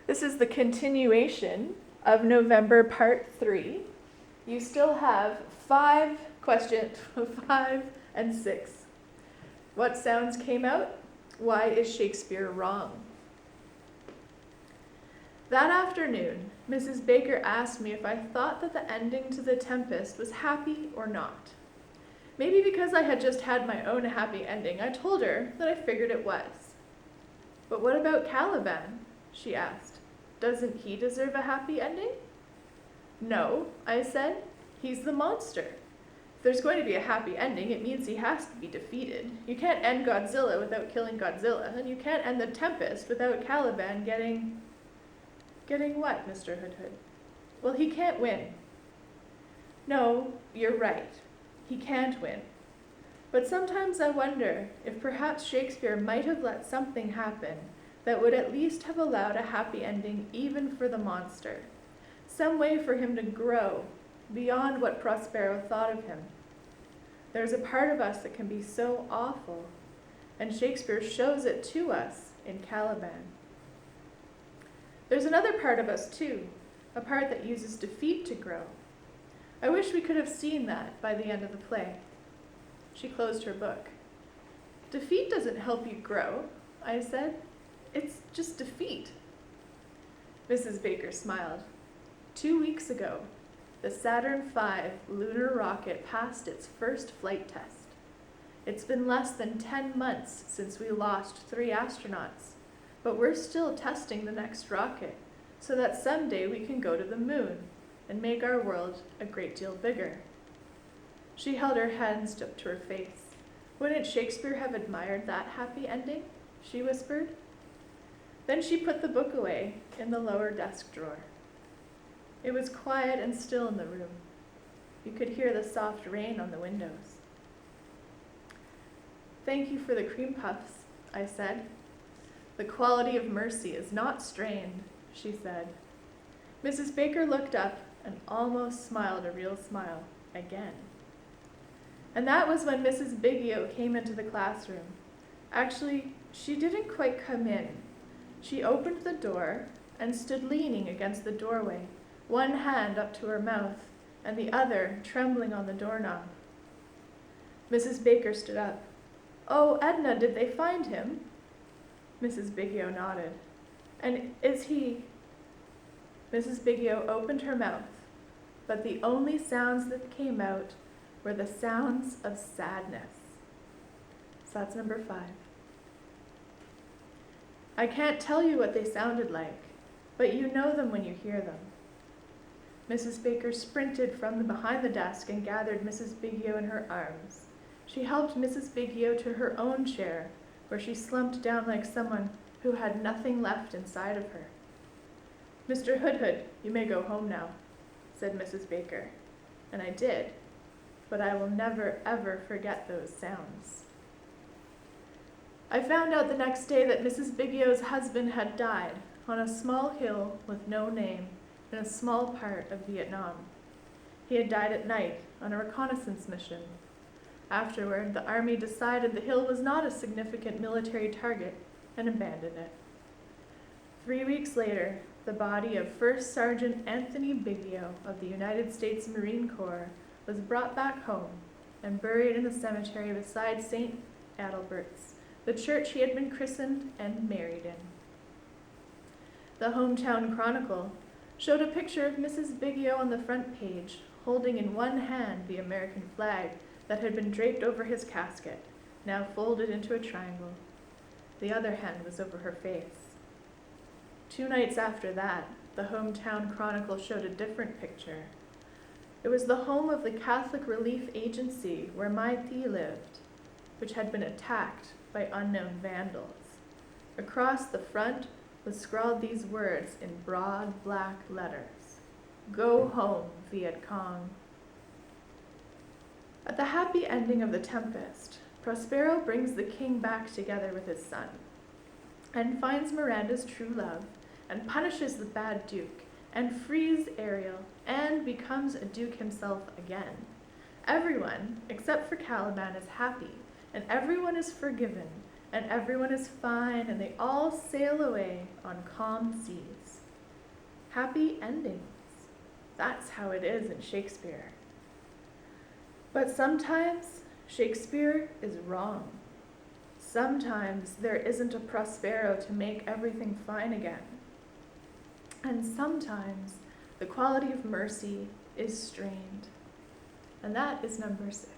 This is the continuation of November Part 3. You still have 5 questions, 5 and 6. What sounds came out? Why is Shakespeare wrong? That afternoon, Mrs. Baker asked me if I thought that the ending to The Tempest was happy or not. Maybe because I had just had my own happy ending, I told her that I figured it was. But what about Caliban? She asked. Doesn't he deserve a happy ending? No, I said. He's the monster. If there's going to be a happy ending, it means he has to be defeated. You can't end Godzilla without killing Godzilla, and you can't end The Tempest without Caliban getting... Getting what, Mr. Hoodhood? Well, he can't win. No, you're right. He can't win. But sometimes I wonder if perhaps Shakespeare might have let something happen that would at least have allowed a happy ending even for the monster. Some way for him to grow beyond what Prospero thought of him. There's a part of us that can be so awful, and Shakespeare shows it to us in Caliban. There's another part of us too, a part that uses defeat to grow. I wish we could have seen that by the end of the play. She closed her book. Defeat doesn't help you grow, I said. It's just defeat. Mrs. Baker smiled. 2 weeks ago, the Saturn V lunar rocket passed its first flight test. It's been less than 10 months since we lost 3 astronauts, but we're still testing the next rocket so that someday we can go to the moon and make our world a great deal bigger. She held her hands up to her face. Wouldn't Shakespeare have admired that happy ending? She whispered. Then she put the book away in the lower desk drawer. It was quiet and still in the room. You could hear the soft rain on the windows. Thank you for the cream puffs, I said. The quality of mercy is not strained, she said. Mrs. Baker looked up and almost smiled a real smile again. And that was when Mrs. Biggio came into the classroom. Actually, she didn't quite come in. She opened the door and stood leaning against the doorway, one hand up to her mouth and the other trembling on the doorknob. Mrs. Baker stood up. Oh, Edna, did they find him? Mrs. Biggio nodded. And is he... Mrs. Biggio opened her mouth, but the only sounds that came out were the sounds of sadness. So that's number 5. I can't tell you what they sounded like, but you know them when you hear them. Mrs. Baker sprinted from behind the desk and gathered Mrs. Biggio in her arms. She helped Mrs. Biggio to her own chair, where she slumped down like someone who had nothing left inside of her. Mr. Hoodhood, you may go home now, said Mrs. Baker. And I did, but I will never, ever forget those sounds. I found out the next day that Mrs. Biggio's husband had died on a small hill with no name in a small part of Vietnam. He had died at night on a reconnaissance mission. Afterward, the army decided the hill was not a significant military target and abandoned it. 3 weeks later, the body of First Sergeant Anthony Biggio of the United States Marine Corps was brought back home and buried in the cemetery beside St. Adalbert's, the church he had been christened and married in. The hometown Chronicle showed a picture of Mrs. Biggio on the front page, holding in one hand the American flag that had been draped over his casket, now folded into a triangle. The other hand was over her face. 2 nights after that, the hometown Chronicle showed a different picture. It was the home of the Catholic Relief Agency where Mai Thi lived, which had been attacked by unknown vandals. Across the front was scrawled these words in broad black letters: Go home, Viet Cong. At the happy ending of The Tempest, Prospero brings the king back together with his son and finds Miranda's true love and punishes the bad duke and frees Ariel and becomes a duke himself again. Everyone, except for Caliban, is happy, and everyone is forgiven, and everyone is fine, and they all sail away on calm seas. Happy endings. That's how it is in Shakespeare. But sometimes Shakespeare is wrong. Sometimes there isn't a Prospero to make everything fine again. And sometimes the quality of mercy is strained. And that is number 6.